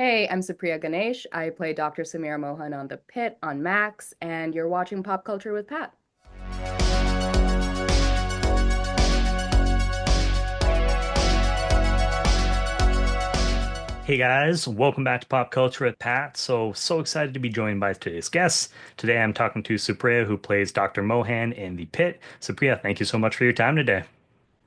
Hey, I'm Supriya Ganesh. I play Dr. Samira Mohan on The Pitt on Max, and you're watching Pop Culture with Pat. Hey guys, welcome back to Pop Culture with Pat. So excited to be joined by today's guests. Today I'm talking to Supriya, who plays Dr. Mohan in The Pit. Supriya, thank you so much for your time today.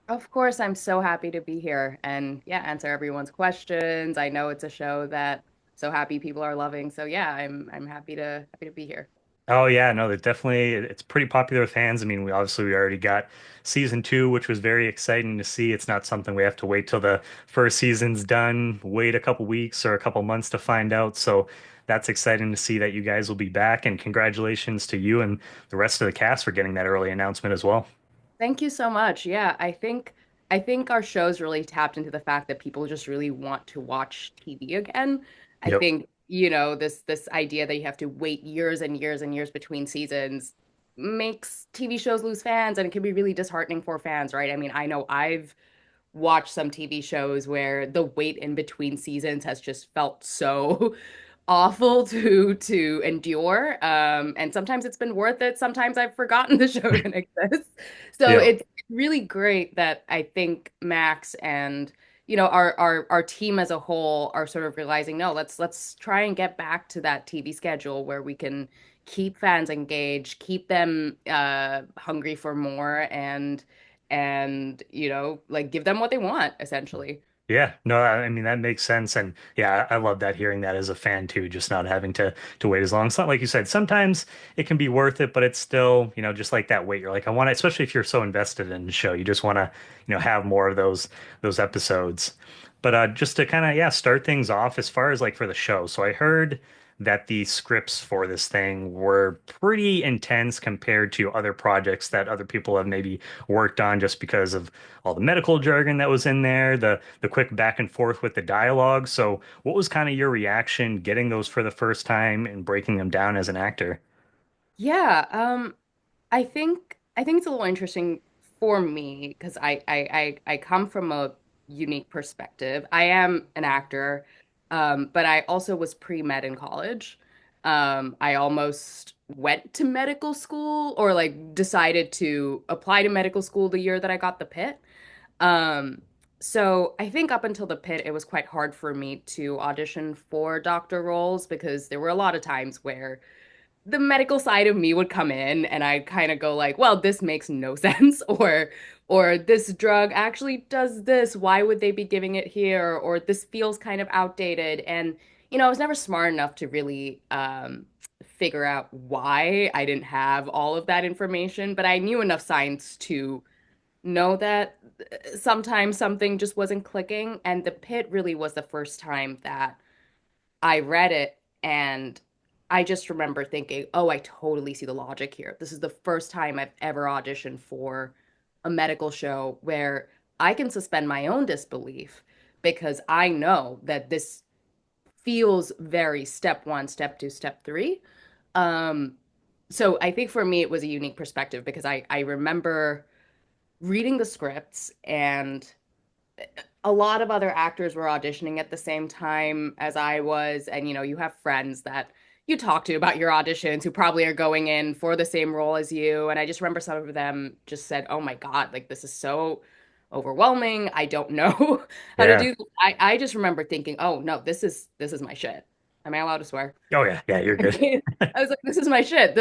Of course, I'm so happy to be here and yeah, answer everyone's questions. I know it's a show that so happy people are loving. So yeah, I'm happy to be here. Oh yeah, no, that definitely it's pretty popular with fans. I mean, we already got season two, which was very exciting to see. It's not something we have to wait till the first season's done, wait a couple weeks or a couple months to find out. So that's exciting to see that you guys will be back, and congratulations to you and the rest of the cast for getting that early announcement as well. Thank you so much. Yeah, I think our show's really tapped into the fact that people just really want to watch TV again. I Yep. think, this idea that you have to wait years and years and years between seasons makes TV shows lose fans and it can be really disheartening for fans, right? I mean, I know I've watched some TV shows where the wait in between seasons has just felt so awful to endure. And sometimes it's been worth it. Sometimes I've forgotten the show even exists. So Yep. it's really great that I think Max and our team as a whole are sort of realizing, no, let's try and get back to that TV schedule where we can keep fans engaged, keep them hungry for more and like give them what they want essentially. Yeah, no, I mean that makes sense, and yeah, I love that hearing that as a fan too, just not having to wait as long. It's not like you said, sometimes it can be worth it, but it's still, just like that wait. You're like, I want to, especially if you're so invested in the show, you just want to, have more of those episodes. But just to kind of start things off as far as like for the show. So I heard that the scripts for this thing were pretty intense compared to other projects that other people have maybe worked on just because of all the medical jargon that was in there, the quick back and forth with the dialogue. So what was kind of your reaction getting those for the first time and breaking them down as an actor? Yeah, I think it's a little interesting for me because I come from a unique perspective. I am an actor, but I also was pre-med in college. I almost went to medical school or like decided to apply to medical school the year that I got the Pitt. Um, so I think up until the Pitt, it was quite hard for me to audition for doctor roles because there were a lot of times where the medical side of me would come in and I'd kind of go like, well, this makes no sense or this drug actually does this. Why would they be giving it here? Or this feels kind of outdated. And I was never smart enough to really figure out why I didn't have all of that information, but I knew enough science to know that sometimes something just wasn't clicking. And the Pit really was the first time that I read it and I just remember thinking, oh, I totally see the logic here. This is the first time I've ever auditioned for a medical show where I can suspend my own disbelief because I know that this feels very step one, step two, step three. Um, so I think for me, it was a unique perspective because I remember reading the scripts and a lot of other actors were auditioning at the same time as I was. And, you have friends that you talk to about your auditions who probably are going in for the same role as you. And I just remember some of them just said, oh my God, like this is so overwhelming. I don't know how to Yeah. do this. I just remember thinking, oh no, this is my shit. Am I allowed to swear? Oh yeah, yeah, you're good. I was like, this is my shit.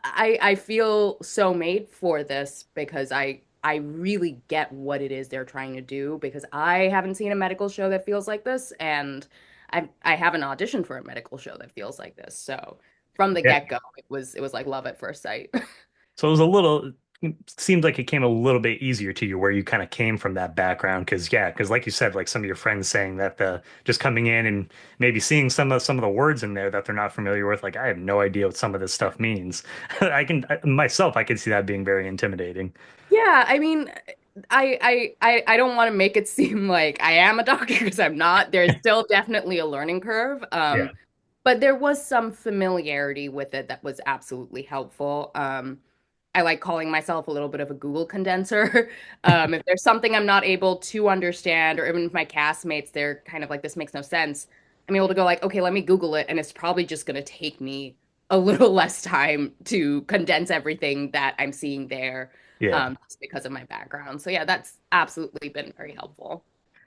I feel so made for this because I really get what it is they're trying to do because I haven't seen a medical show that feels like this, and I haven't auditioned for a medical show that feels like this. So from the Yeah. get-go, it was like love at first sight. So it was a little, seems like it came a little bit easier to you where you kind of came from that background. Because yeah, because like you said, like some of your friends saying that the just coming in and maybe seeing some of the words in there that they're not familiar with, like I have no idea what some of this stuff means. Myself, I can see that being very intimidating. Yeah, I mean, I don't want to make it seem like I am a doctor because I'm not. There's still definitely a learning curve. Yeah. But there was some familiarity with it that was absolutely helpful. I like calling myself a little bit of a Google condenser. If there's something I'm not able to understand, or even if my castmates, they're kind of like, this makes no sense. I'm able to go like, okay, let me Google it, and it's probably just going to take me a little less time to condense everything that I'm seeing there, Yeah. just because of my background. So yeah, that's absolutely been very helpful.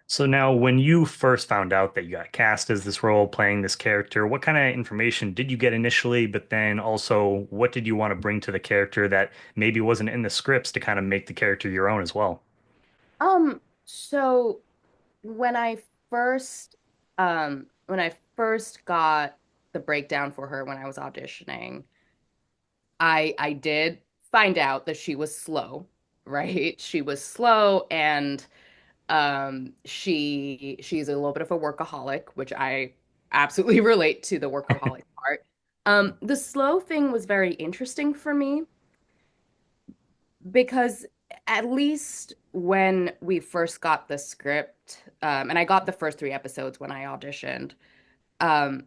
So now, when you first found out that you got cast as this role, playing this character, what kind of information did you get initially? But then also, what did you want to bring to the character that maybe wasn't in the scripts to kind of make the character your own as well? So when I first when I first got the breakdown for her when I was auditioning, I did find out that she was slow, right? She was slow and she's a little bit of a workaholic, which I absolutely relate to the workaholic part. The slow thing was very interesting for me because at least when we first got the script, and I got the first three episodes when I auditioned, um,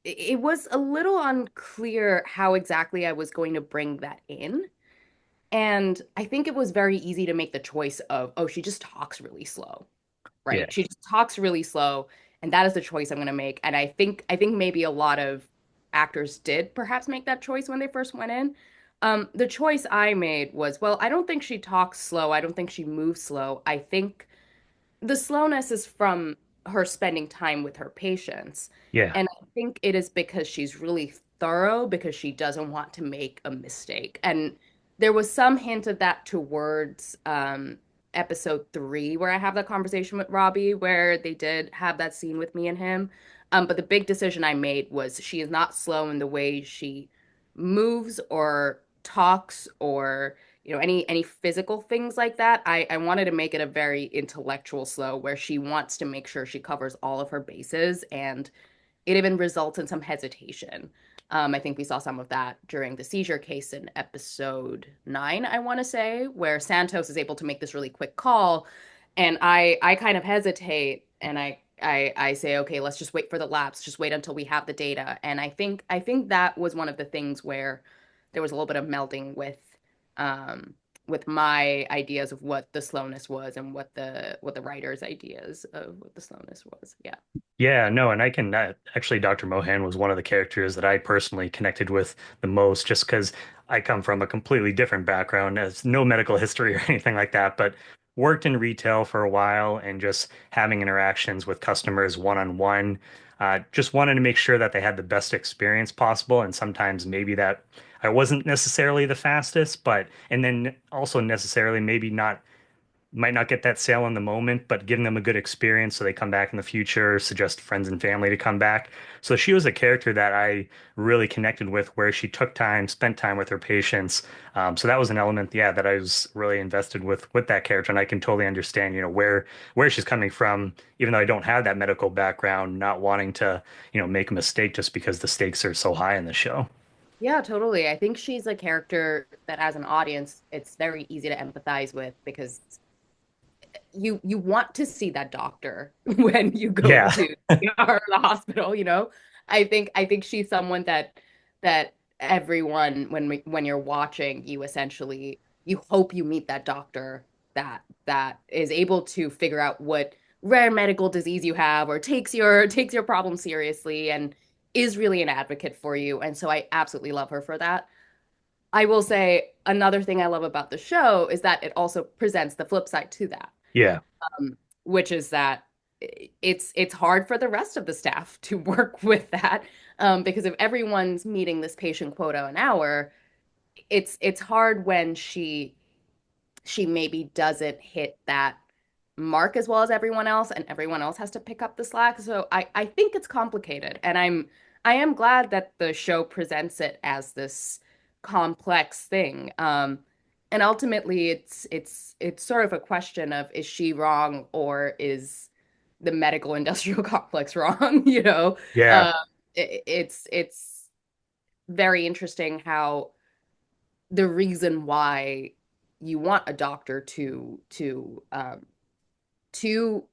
it was a little unclear how exactly I was going to bring that in. And I think it was very easy to make the choice of, oh, she just talks really slow, Yeah. right? She just talks really slow, and that is the choice I'm going to make. And I think maybe a lot of actors did perhaps make that choice when they first went in. The choice I made was, well, I don't think she talks slow. I don't think she moves slow. I think the slowness is from her spending time with her patients. Yeah. And I think it is because she's really thorough because she doesn't want to make a mistake. And there was some hint of that towards episode three, where I have that conversation with Robbie, where they did have that scene with me and him. But the big decision I made was she is not slow in the way she moves or talks or any physical things like that. I wanted to make it a very intellectual slow where she wants to make sure she covers all of her bases, and it even results in some hesitation. I think we saw some of that during the seizure case in episode 9, I want to say, where Santos is able to make this really quick call, and I kind of hesitate, and I say, okay, let's just wait for the lapse, just wait until we have the data. And I think that was one of the things where there was a little bit of melding um, with my ideas of what the slowness was and what the writer's ideas of what the slowness was. Yeah. Yeah, no, and I can actually, Dr. Mohan was one of the characters that I personally connected with the most just because I come from a completely different background, as no medical history or anything like that, but worked in retail for a while and just having interactions with customers one on one. Just wanted to make sure that they had the best experience possible. And sometimes maybe that I wasn't necessarily the fastest, but, and then also necessarily maybe not might not get that sale in the moment, but giving them a good experience so they come back in the future, suggest friends and family to come back. So she was a character that I really connected with, where she took time, spent time with her patients. So that was an element, yeah, that I was really invested with that character, and I can totally understand, where she's coming from, even though I don't have that medical background, not wanting to, make a mistake just because the stakes are so high in the show. Yeah, totally. I think she's a character that as an audience, it's very easy to empathize with because you want to see that doctor when you go Yeah, to the ER or the hospital, you know? I think she's someone that everyone when you're watching, you hope you meet that doctor that is able to figure out what rare medical disease you have or takes your problem seriously and is really an advocate for you. And so I absolutely love her for that. I will say another thing I love about the show is that it also presents the flip side to that, yeah, which is that it's hard for the rest of the staff to work with that, because if everyone's meeting this patient quota an hour, it's hard when she maybe doesn't hit that mark as well as everyone else, and everyone else has to pick up the slack. So I think it's complicated, and I am glad that the show presents it as this complex thing. And ultimately, it's sort of a question of, is she wrong or is the medical industrial complex wrong? yeah, Um, it's very interesting how the reason why you want a doctor to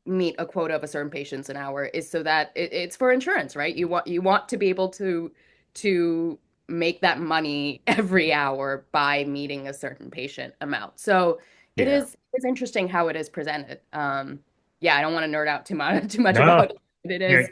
meet a quota of a certain patients an hour is so that it's for insurance, right? You want to be able to make that money every hour by meeting a certain patient amount. So it yeah. is it's interesting how it is presented. Yeah, I don't want to nerd out too much too much No, about it. It you're is.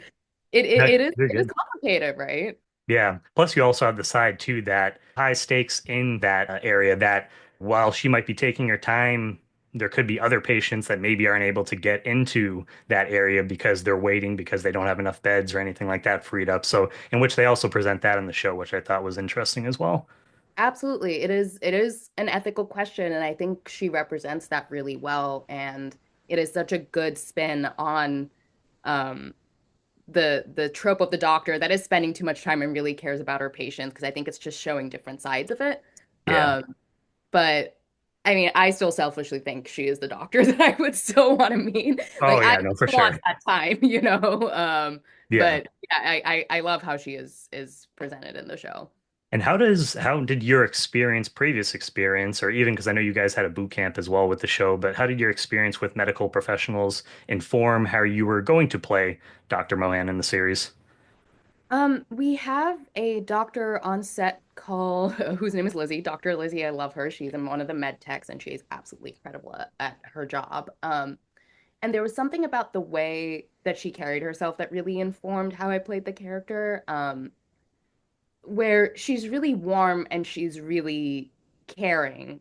It, No, it, it is you're it is good. complicated, right? Yeah. Plus, you also have the side too that high stakes in that area that while she might be taking her time, there could be other patients that maybe aren't able to get into that area because they're waiting because they don't have enough beds or anything like that freed up. So, in which they also present that in the show, which I thought was interesting as well. Absolutely. It is an ethical question, and I think she represents that really well. And it is such a good spin on um the trope of the doctor that is spending too much time and really cares about her patients because I think it's just showing different sides of it. Yeah. But I mean, I still selfishly think she is the doctor that I would still want to meet. Oh, Like I yeah, no, for lost sure. that time, you know. Yeah. But yeah, I love how she is presented in the show. And how did your experience, previous experience, or even because I know you guys had a boot camp as well with the show, but how did your experience with medical professionals inform how you were going to play Dr. Mohan in the series? We have a doctor on set called whose name is Lizzie. Dr. Lizzie, I love her. She's in one of the med techs and she's absolutely incredible at her job. And there was something about the way that she carried herself that really informed how I played the character. Where she's really warm and she's really caring.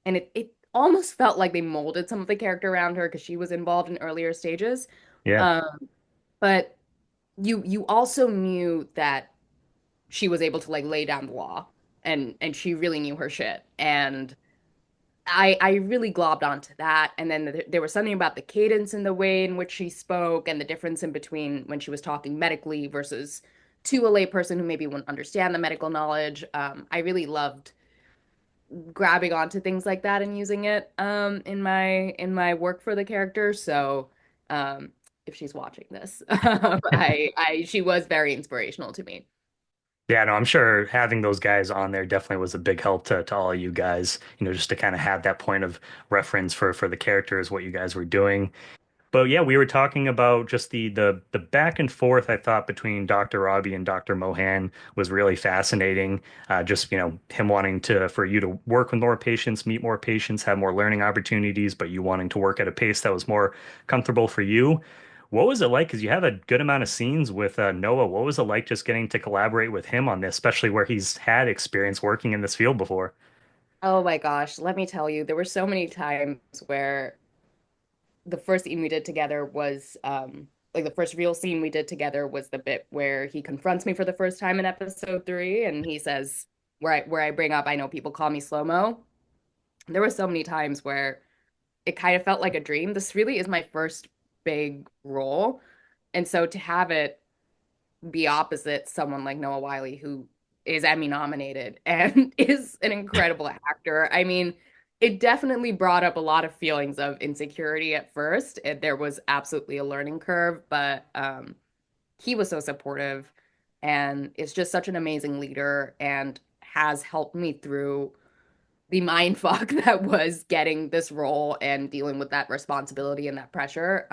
And it almost felt like they molded some of the character around her because she was involved in earlier stages. Yeah. Um, but you also knew that she was able to like lay down the law and she really knew her shit. And I really globbed onto that. And then there was something about the cadence in the way in which she spoke and the difference in between when she was talking medically versus to a layperson who maybe wouldn't understand the medical knowledge. I really loved grabbing onto things like that and using it in my work for the character. So um, if she's watching this, I she was very inspirational to me. Yeah, no, I'm sure having those guys on there definitely was a big help to all you guys, just to kind of have that point of reference for the characters, what you guys were doing. But yeah, we were talking about just the back and forth I thought between Dr. Robbie and Dr. Mohan was really fascinating. Just, him wanting for you to work with more patients, meet more patients, have more learning opportunities, but you wanting to work at a pace that was more comfortable for you. What was it like? Because you have a good amount of scenes with Noah. What was it like just getting to collaborate with him on this, especially where he's had experience working in this field before? Oh my gosh, let me tell you, there were so many times where the first scene we did together was like the first real scene we did together was the bit where he confronts me for the first time in episode 3 and he says where I bring up I know people call me slow-mo. There were so many times where it kind of felt like a dream. This really is my first big role. And so to have it be opposite someone like Noah Wyle, who is Emmy nominated and is an incredible actor. I mean, it definitely brought up a lot of feelings of insecurity at first. There was absolutely a learning curve, but he was so supportive and is just such an amazing leader and has helped me through the mind fuck that was getting this role and dealing with that responsibility and that pressure.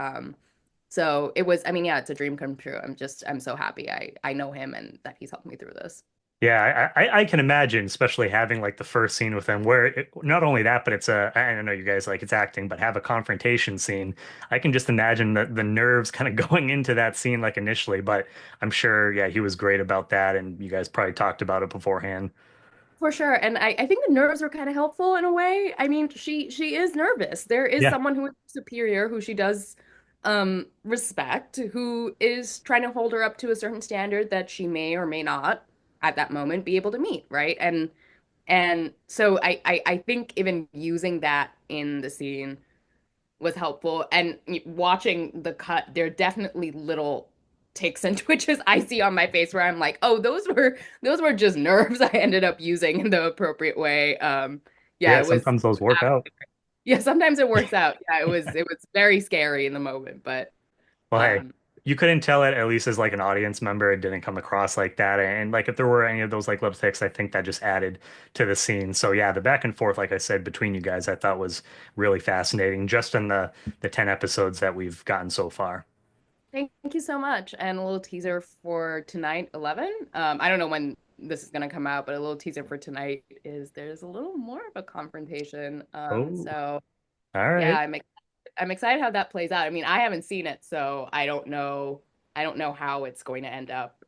So it was, I mean, yeah, it's a dream come true. I'm so happy I know him and that he's helped me through this. Yeah, I can imagine, especially having like the first scene with them, where not only that, but I don't know you guys like it's acting, but have a confrontation scene. I can just imagine the nerves kind of going into that scene like initially, but I'm sure, yeah, he was great about that, and you guys probably talked about it beforehand. For sure. And I think the nerves were kind of helpful in a way. I mean, she is nervous. There is Yeah, someone who is superior who she does respect, who is trying to hold her up to a certain standard that she may or may not at that moment be able to meet, right? And so I think even using that in the scene was helpful. And watching the cut, there are definitely little ticks and twitches I see on my face where I'm like, oh, those were just nerves I ended up using in the appropriate way. Yeah, yeah, it was sometimes those work out. yeah, sometimes it works out. Yeah, it was very scary in the moment, but Well, hey, um you couldn't tell it at least as like an audience member. It didn't come across like that. And like if there were any of those like lipsticks, I think that just added to the scene. So yeah, the back and forth, like I said, between you guys, I thought was really fascinating just in the 10 episodes that we've gotten so far. thank you so much. And a little teaser for tonight, 11. I don't know when this is gonna come out, but a little teaser for tonight is there's a little more of a confrontation. Oh, So all yeah, right. I'm excited how that plays out. I mean, I haven't seen it, so I don't know. I don't know how it's going to end up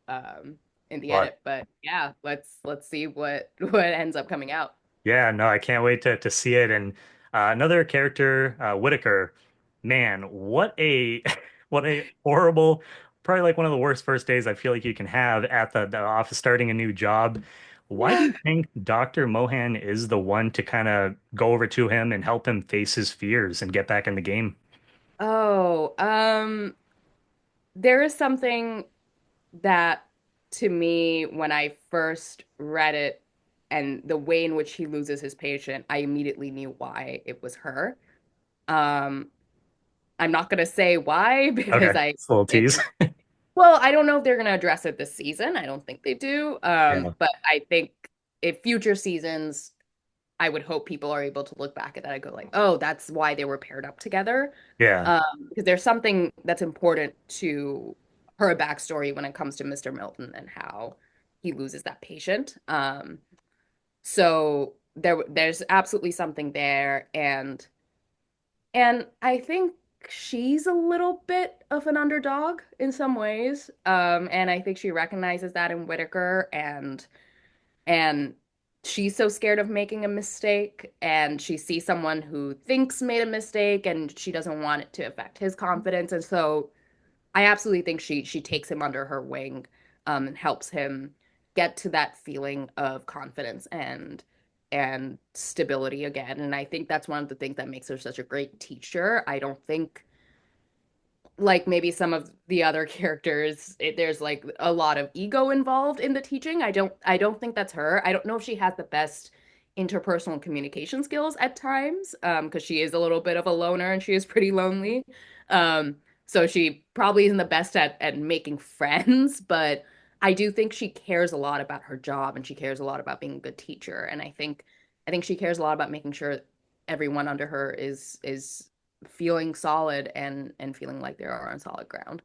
in the But edit, but yeah, let's see what what ends up coming out. yeah, no, I can't wait to see it. And another character, Whitaker, man, what a what a horrible, probably like one of the worst first days I feel like you can have at the office starting a new job. Why do you think Dr. Mohan is the one to kind of go over to him and help him face his fears and get back in the game? Oh, there is something that to me, when I first read it and the way in which he loses his patient, I immediately knew why it was her. Um, I'm not gonna say why because Okay, it's a little it, tease. well, I don't know if they're gonna address it this season. I don't think they do. Yeah, But I think if future seasons, I would hope people are able to look back at that and go like, oh, that's why they were paired up together. yeah. Because there's something that's important to her backstory when it comes to Mr. Milton and how he loses that patient. So there's absolutely something there, and I think she's a little bit of an underdog in some ways. And I think she recognizes that in Whitaker, and she's so scared of making a mistake, and she sees someone who thinks made a mistake, and she doesn't want it to affect his confidence. And so I absolutely think she takes him under her wing, and helps him get to that feeling of confidence and stability again. And I think that's one of the things that makes her such a great teacher. I don't think like maybe some of the other characters there's like a lot of ego involved in the teaching. I don't think that's her. I don't know if she has the best interpersonal communication skills at times, because she is a little bit of a loner and she is pretty lonely. um so she probably isn't the best at making friends, but I do think she cares a lot about her job, and she cares a lot about being a good teacher. And I think she cares a lot about making sure everyone under her is feeling solid and feeling like they are on solid ground.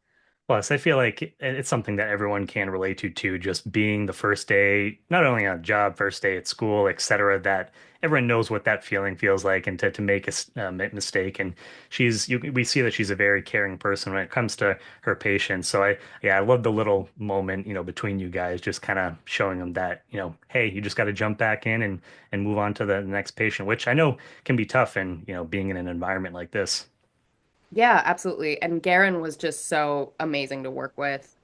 Plus, I feel like it's something that everyone can relate to too, just being the first day, not only on a job, first day at school, etc., that everyone knows what that feeling feels like and to make a mistake. And we see that she's a very caring person when it comes to her patients. So yeah, I love the little moment, between you guys, just kind of showing them that, hey, you just got to jump back in and move on to the next patient, which I know can be tough and, being in an environment like this. Yeah, absolutely. And Garen was just so amazing to work with.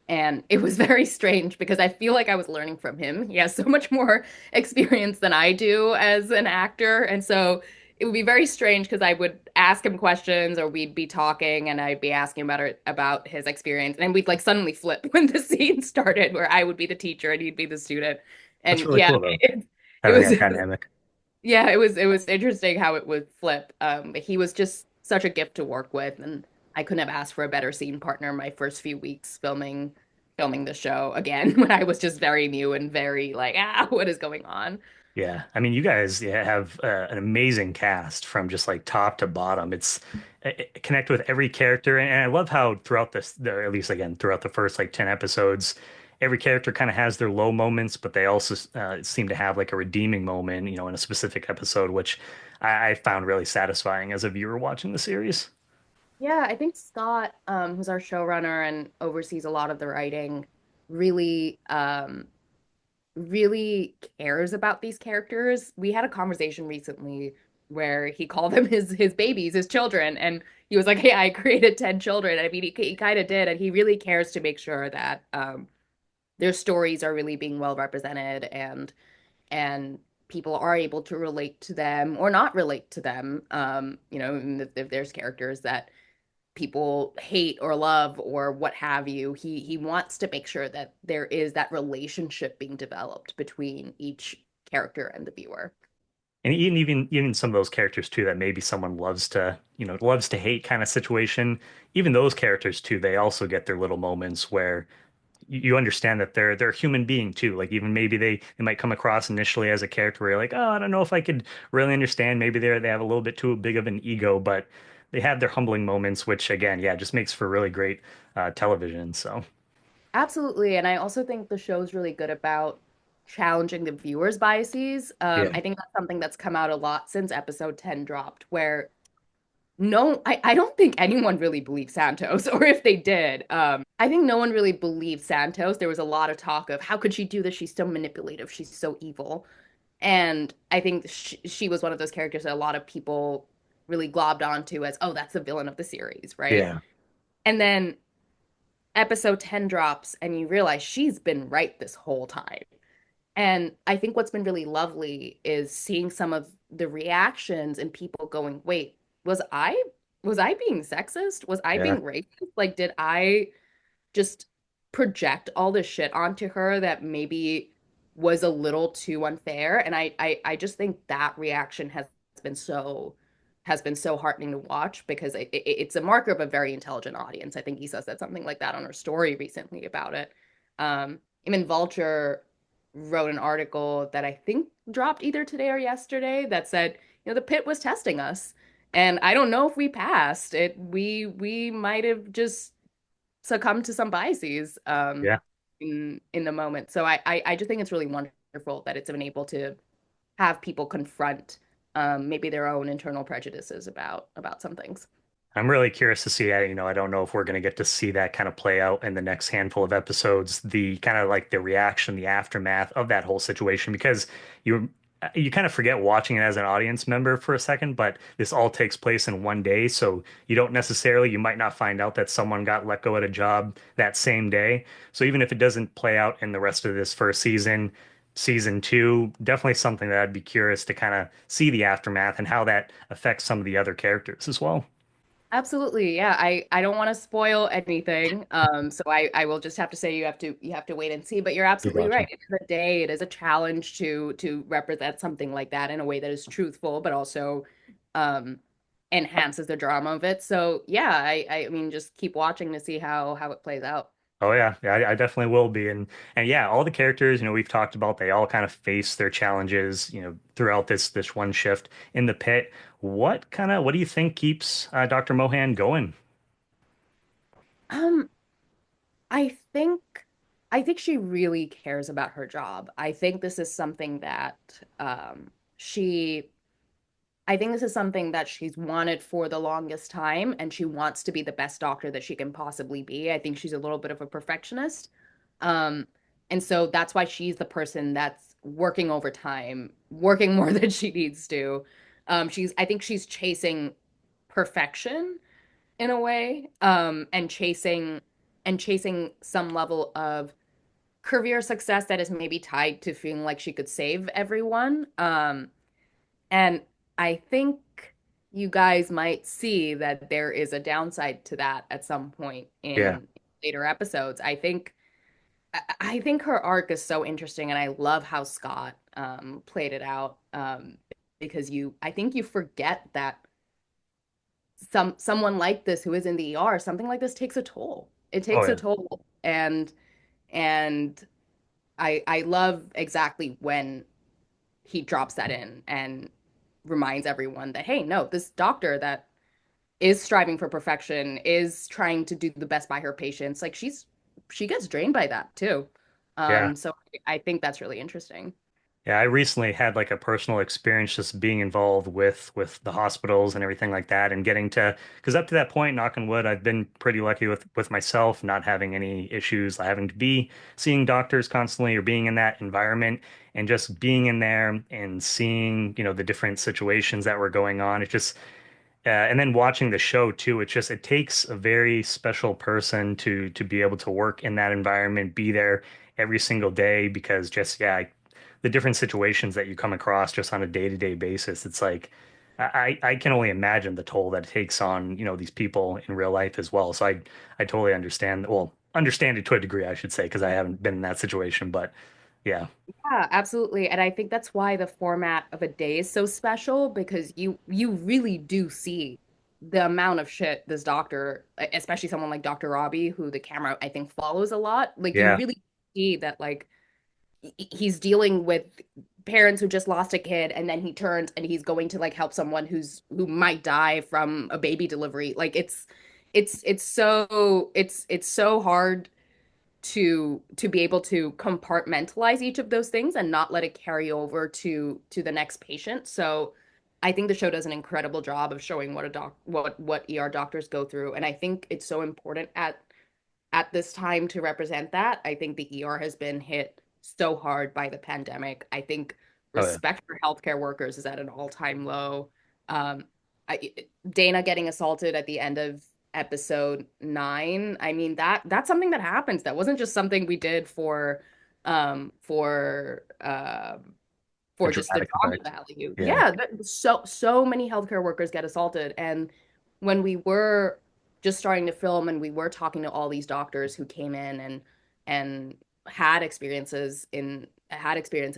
And it was very strange because I feel like I was learning from him. He has so much more experience than I do as an actor. And so it would be very strange because I would ask him questions, or we'd be talking and I'd be asking about his experience. And we'd like suddenly flip when the scene started where I would be the teacher and he'd be the student. That's And really yeah, cool though, it having was that dynamic. yeah, it was interesting how it would flip. But he was just such a gift to work with, and I couldn't have asked for a better scene partner my first few weeks filming the show again when I was just very new and very like, what is going on? Yeah, I mean, you guys, yeah, have an amazing cast from just like top to bottom. Connect with every character, and I love how throughout at least again throughout the first like 10 episodes, every character kind of has their low moments, but they also seem to have like a redeeming moment, in a specific episode, which I found really satisfying as a viewer watching the series. Yeah, I think Scott, who's our showrunner and oversees a lot of the writing, really really cares about these characters. We had a conversation recently where he called them his babies, his children, and he was like, "Hey, I created 10 children." I mean, he kind of did, and he really cares to make sure that their stories are really being well represented, and people are able to relate to them or not relate to them. And if there's characters that people hate or love or what have you, he wants to make sure that there is that relationship being developed between each character and the viewer. And even some of those characters too that maybe someone loves to hate kind of situation, even those characters too, they also get their little moments where you understand that they're a human being too. Like even maybe they might come across initially as a character where you're like, oh, I don't know if I could really understand. Maybe they have a little bit too big of an ego, but they have their humbling moments, which again, yeah, just makes for really great television. So Absolutely. And I also think the show's really good about challenging the viewer's biases. yeah, I think that's something that's come out a lot since episode 10 dropped, where no, I don't think anyone really believed Santos, or if they did, I think no one really believed Santos. There was a lot of talk of how could she do this? She's so manipulative. She's so evil. And I think she was one of those characters that a lot of people really globbed onto as, oh, that's the villain of the series, right? Yeah. And then episode 10 drops, and you realize she's been right this whole time. And I think what's been really lovely is seeing some of the reactions and people going, wait, was I was I being sexist? Was I Yeah. being racist? Like, did I just project all this shit onto her that maybe was a little too unfair? And I just think that reaction been so has been so heartening to watch because it's a marker of a very intelligent audience. I think Issa said something like that on her story recently about it. Even Vulture wrote an article that I think dropped either today or yesterday that said, the pit was testing us. And I don't know if we passed it. We might have just succumb to some biases Yeah. in the moment. So I just think it's really wonderful that it's been able to have people confront maybe their own internal prejudices about some things. I'm really curious to see. I don't know if we're going to get to see that kind of play out in the next handful of episodes, the kind of like the reaction, the aftermath of that whole situation, because you you kind of forget watching it as an audience member for a second, but this all takes place in one day, so you might not find out that someone got let go at a job that same day. So even if it doesn't play out in the rest of this first season, season two, definitely something that I'd be curious to kind of see the aftermath and how that affects some of the other characters as well. Absolutely. Yeah. I don't want to spoil anything. So I will just have to say you have to wait and see. But you're You absolutely right. gotcha. It is a day. It is a challenge to represent something like that in a way that is truthful, but also um enhances the drama of it. So yeah, I mean just keep watching to see how it plays out. Oh yeah, yeah, I definitely will be, and yeah, all the characters, we've talked about, they all kind of face their challenges, throughout this one shift in the pit. What do you think keeps Dr. Mohan going? Um, I think I think she really cares about her job. I think this is something that she I think this is something that she's wanted for the longest time, and she wants to be the best doctor that she can possibly be. I think she's a little bit of a perfectionist. Um, and so that's why she's the person that's working overtime, working more than she needs to. I think she's chasing perfection in a way, and chasing some level of career success that is maybe tied to feeling like she could save everyone. And I think you guys might see that there is a downside to that at some point Yeah, in later episodes. I think her arc is so interesting, and I love how Scott played it out. Because I think you forget that someone like this who is in the ER, something like this takes a toll. It oh takes a yeah, toll, and I love exactly when he drops that in and reminds everyone that, hey, no, this doctor that is striving for perfection is trying to do the best by her patients. Like she gets drained by that too. yeah. So I think that's really interesting. Yeah, I recently had like a personal experience just being involved with the hospitals and everything like that, and getting to, because up to that point, knock on wood, I've been pretty lucky with myself not having any issues, having to be seeing doctors constantly or being in that environment, and just being in there and seeing, the different situations that were going on. It just and then watching the show too, it takes a very special person to be able to work in that environment, be there every single day, because just yeah, the different situations that you come across just on a day-to-day basis, it's like I can only imagine the toll that it takes on, these people in real life as well. So I totally understand, well, understand it to a degree, I should say, because I haven't been in that situation, but yeah, Yeah, absolutely. And I think that's why the format of a day is so special because you really do see the amount of shit this doctor, especially someone like Dr. Robbie, who the camera I think follows a lot. Like you yeah, really see that like he's dealing with parents who just lost a kid and then he turns and he's going to like help someone who might die from a baby delivery. Like it's so hard to be able to compartmentalize each of those things and not let it carry over to the next patient. So I think the show does an incredible job of showing what ER doctors go through, and I think it's so important at this time to represent that. I think the ER has been hit so hard by the pandemic. I think Oh yeah. respect for healthcare workers is at an all-time low. Um, Dana getting assaulted at the end of episode 9. I mean, that's something that happens. That wasn't just something we did um for um A for just the dramatic drama effect. value. Yeah. Yeah, so many healthcare workers get assaulted, and when we were just starting to film and we were talking to all these doctors who came in and had experience in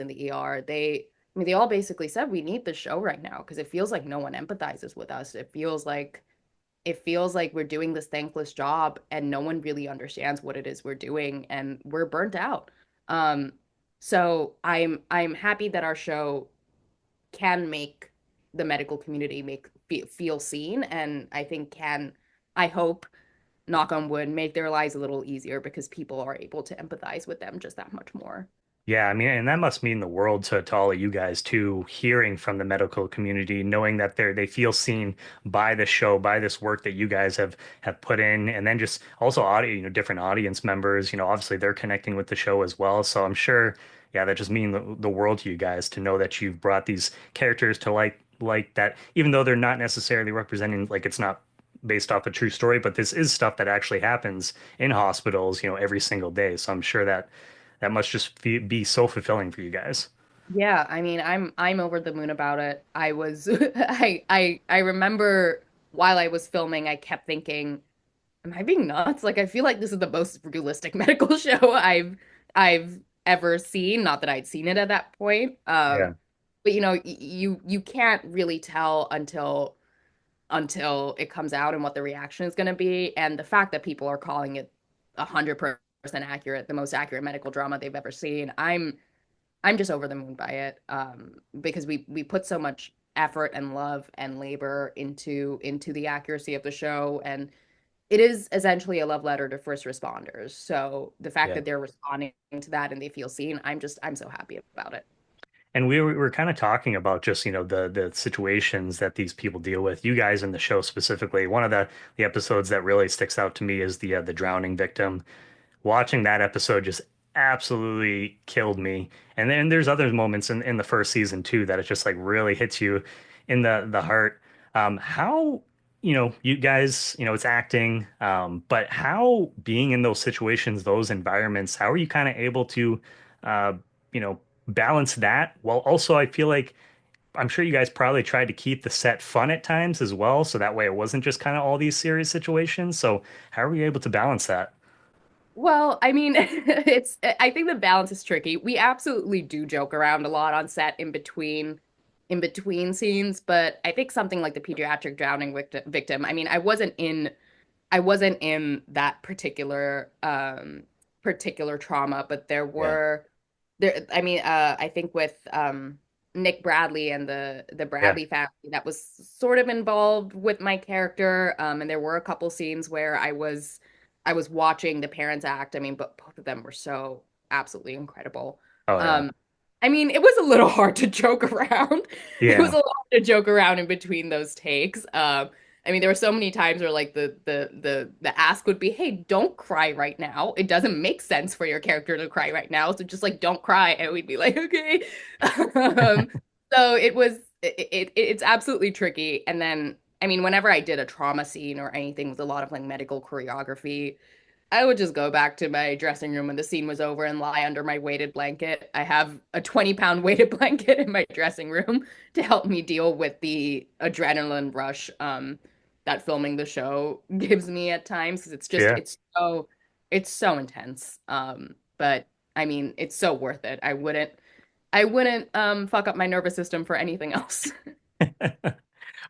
the ER, I mean they all basically said we need the show right now because it feels like no one empathizes with us. It feels like we're doing this thankless job and no one really understands what it is we're doing and we're burnt out. Um, so I'm happy that our show can make the medical community feel seen, and I think I hope, knock on wood, make their lives a little easier because people are able to empathize with them just that much more. Yeah, I mean, and that must mean the world to all of you guys too, hearing from the medical community, knowing that they feel seen by the show, by this work that you guys have put in, and then just also audio, different audience members, obviously they're connecting with the show as well. So I'm sure, yeah, that just mean the world to you guys to know that you've brought these characters to like that, even though they're not necessarily representing like it's not based off a true story, but this is stuff that actually happens in hospitals, every single day. So I'm sure that must just be so fulfilling for you guys. Yeah, I mean, I'm over the moon about it. I was I remember while I was filming, I kept thinking, am I being nuts? Like I feel like this is the most realistic medical show I've ever seen. Not that I'd seen it at that point. Yeah. But you can't really tell until it comes out and what the reaction is going to be. And the fact that people are calling it 100% accurate, the most accurate medical drama they've ever seen. I'm just over the moon by it, because we put so much effort and love and labor into the accuracy of the show, and it is essentially a love letter to first responders. So the fact Yeah. that they're responding to that and they feel seen, I'm so happy about it. And we were kind of talking about just, the situations that these people deal with. You guys in the show specifically, one of the episodes that really sticks out to me is the drowning victim. Watching that episode just absolutely killed me. And then there's other moments in the first season too that it just like really hits you in the heart. How, you guys, it's acting, but how being in those situations, those environments, how are you kind of able to, uh, you know, balance that while also I feel like I'm sure you guys probably tried to keep the set fun at times as well, so that way it wasn't just kind of all these serious situations. So how are we able to balance that? Well, I mean, I think the balance is tricky. We absolutely do joke around a lot on set in between scenes, but I think something like the pediatric drowning victim, I mean, I wasn't in that particular trauma, but Yeah. I mean, I think with Nick Bradley and the Yeah. Bradley family, that was sort of involved with my character. And there were a couple scenes where I was watching the parents act. I mean, but both of them were so absolutely incredible. Oh yeah. Um, I mean, it was a little hard to joke around. It was Yeah. a lot to joke around in between those takes. I mean, there were so many times where like the ask would be, "Hey, don't cry right now. It doesn't make sense for your character to cry right now, so just like don't cry." And we'd be like, "Okay." Um, so it's absolutely tricky. And then I mean, whenever I did a trauma scene or anything with a lot of like medical choreography, I would just go back to my dressing room when the scene was over and lie under my weighted blanket. I have a 20-pound weighted blanket in my dressing room to help me deal with the adrenaline rush that filming the show gives me at times because Yeah. it's so intense. But I mean, it's so worth it. I wouldn't fuck up my nervous system for anything else.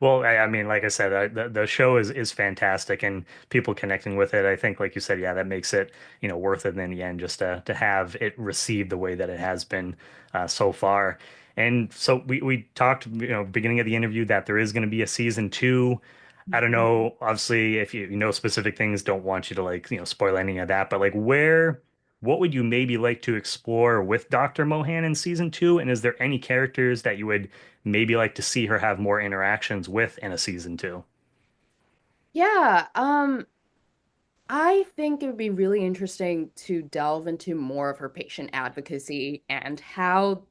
Well, I mean, like I said, the show is fantastic, and people connecting with it. I think, like you said, yeah, that makes it worth it in the end, just to have it received the way that it has been so far. And so we talked, beginning of the interview that there is going to be a season 2. I don't know, obviously, if you know specific things, don't want you to like spoil any of that, but like where. what would you maybe like to explore with Dr. Mohan in season two? And is there any characters that you would maybe like to see her have more interactions with in a season two? Yeah, I think it would be really interesting to delve into more of her patient advocacy and how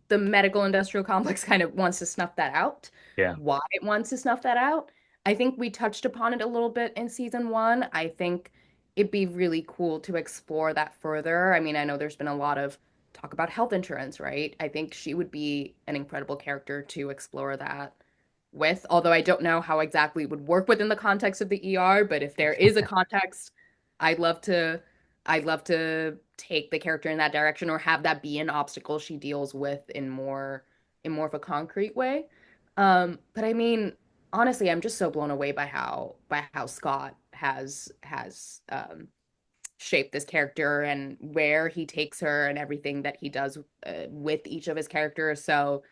the medical industrial complex kind of wants to snuff that out, Yeah. why it wants to snuff that out. I think we touched upon it a little bit in season one. I think it'd be really cool to explore that further. I mean, I know there's been a lot of talk about health insurance, right? I think she would be an incredible character to explore that with, although I don't know how exactly it would work within the context of the ER, but if there is a context, I'd love to I'd love to take the character in that direction or have that be an obstacle she deals with in more of a concrete way. But I mean, honestly, I'm just so blown away by how Scott has shaped this character and where he takes her and everything that he does with each of his characters. So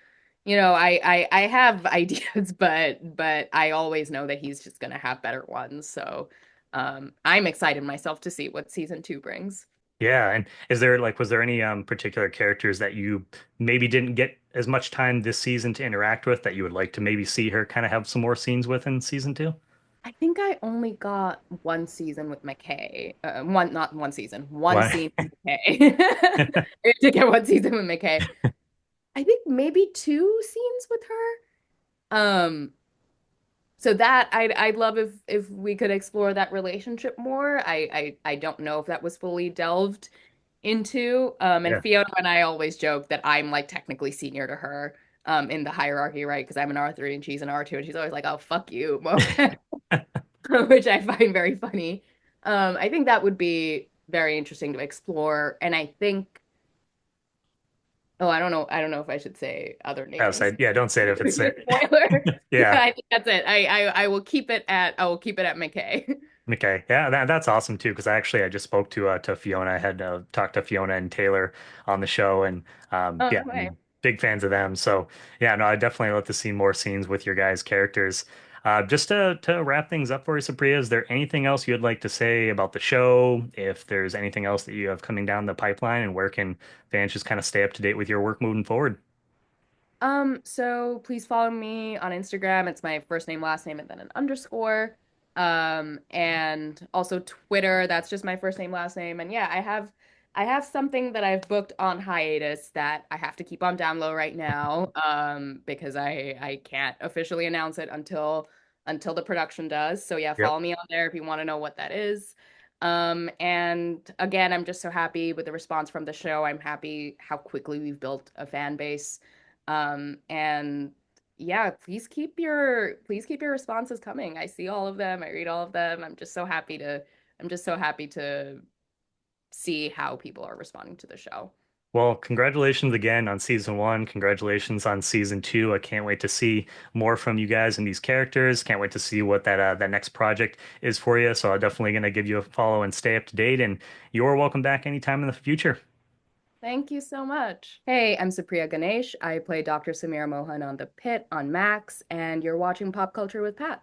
I have ideas, but I always know that he's just gonna have better ones. So I'm excited myself to see what season two brings. Yeah, and is there like was there any particular characters that you maybe didn't get as much time this season to interact with that you would like to maybe see her kind of have some more scenes with in season two? I think I only got one season with McKay. Not one season, one What? scene with McKay. I did get one season with McKay. I think maybe two scenes with her. So that I'd love if we could explore that relationship more. I don't know if that was fully delved into. And Yeah. Fiona and I always joke that I'm like technically senior to her in the hierarchy, right? Because I'm an R3 and she's an R2, and she's always like, "Oh, fuck you," which I find very funny. I think that would be very interesting to explore, and I think, oh, I don't know if I should say other names. Yeah, don't say it if Could it's be a it. spoiler. Yeah, Yeah. I think that's it. I will keep it at McKay. Okay, yeah, that's awesome too. Because I just spoke to Fiona. I had talked to Fiona and Taylor on the show, and yeah, Oh, I okay. mean, big fans of them. So yeah, no, I definitely love to see more scenes with your guys' characters. Just to wrap things up for you, Supriya, is there anything else you'd like to say about the show? If there's anything else that you have coming down the pipeline, and where can fans just kind of stay up to date with your work moving forward? So please follow me on Instagram. It's my first name, last name, and then an underscore. And also Twitter. That's just my first name, last name. And yeah, I have something that I've booked on hiatus that I have to keep on down low right now. Because I can't officially announce it until the production does. So yeah, Yep. follow me on there if you want to know what that is. And again, I'm just so happy with the response from the show. I'm happy how quickly we've built a fan base. And yeah, please keep your responses coming. I see all of them. I read all of them. I'm just so happy to see how people are responding to the show. Well, congratulations again on season one. Congratulations on season two. I can't wait to see more from you guys and these characters. Can't wait to see what that next project is for you. So I'm definitely gonna give you a follow and stay up to date. And you're welcome back anytime in the future. Thank you so much. Hey, I'm Supriya Ganesh. I play Dr. Samira Mohan on the Pitt on Max, and you're watching Pop Culture with Pat.